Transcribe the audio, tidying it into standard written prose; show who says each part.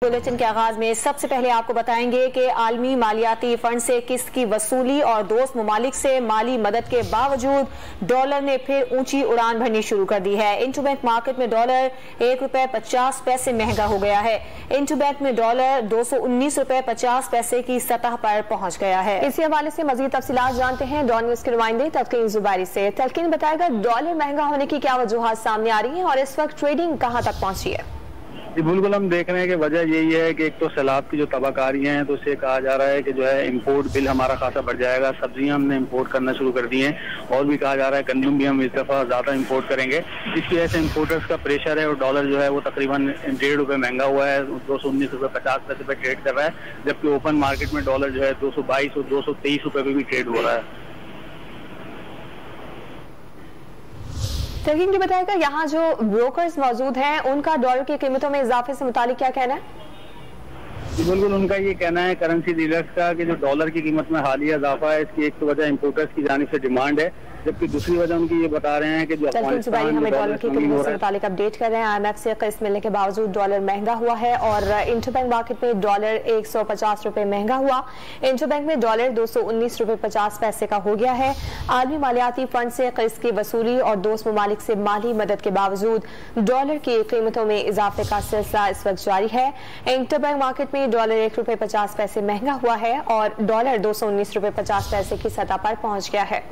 Speaker 1: Bulletin के आगाज में सबसे पहले आपको बताएंगे कि आलमी मालियाती फंड से किस्त की वसूली और दोस्त ममालिक से माली मदद के बावजूद डॉलर ने फिर ऊंची उड़ान भरनी शुरू कर दी है। इंटरबैंक मार्केट में डॉलर ₹1.50 महंगा हो गया है। इंटरबैंक में डॉलर ₹219.50 की सतह पर पहुंच गया है। इसी हवाले से मजीद तफसीलात जानते हैं डॉन न्यूज के नुमाइंदे तलकीन जुबैरी से। तलकीन बताएगा डॉलर महंगा होने की क्या वजूहात सामने आ रही है और इस वक्त ट्रेडिंग कहां तक पहुंची है?
Speaker 2: जी बिल्कुल, हम देख रहे हैं कि वजह यही है कि एक तो सैलाब की जो तबाहकारी है तो उससे कहा जा रहा है कि जो है इंपोर्ट बिल हमारा खासा बढ़ जाएगा। सब्जियां हमने इंपोर्ट करना शुरू कर दी हैं और भी कहा जा रहा है गंदम भी हम इस दफा ज्यादा इंपोर्ट करेंगे। इसकी वजह से इंपोर्टर्स का प्रेशर है और डॉलर जो है वो तकरीबन ₹1.5 महंगा हुआ है, ₹219.50 पे ट्रेड कर रहा है, जबकि ओपन मार्केट में डॉलर जो है 222 और ₹223 पे भी ट्रेड हो रहा है।
Speaker 1: तलकीन बताएगा यहाँ जो ब्रोकर्स मौजूद हैं उनका डॉलर की कीमतों में इजाफे से मुतालिक क्या कहना है?
Speaker 2: बिल्कुल, उनका ये कहना है करेंसी डीलर्स का कि जो डॉलर की कीमत में हालिया इजाफा है इसकी एक तो वजह इंपोर्टर्स की जानिब से डिमांड है, जबकि दूसरी वजह उनकी ये बता रहे हैं कि जो
Speaker 1: हमें डॉलर की कीमत से मुतालिक अपडेट कर रहे हैं। IMF से किस्त मिलने के बावजूद डॉलर महंगा हुआ है और इंटरबैंक मार्केट में डॉलर ₹150 महंगा हुआ। इंटरबैंक में डॉलर ₹219.50 का हो गया है। आलमी मालियाती फंड से किस्त की वसूली और दोस्त ममालिक से माली मदद के बावजूद डॉलर की कीमतों में इजाफे का सिलसिला इस वक्त जारी है। इंटरबैंक मार्केट में डॉलर ₹1.50 महंगा हुआ है और डॉलर ₹219.50 की सतह पर पहुंच गया है।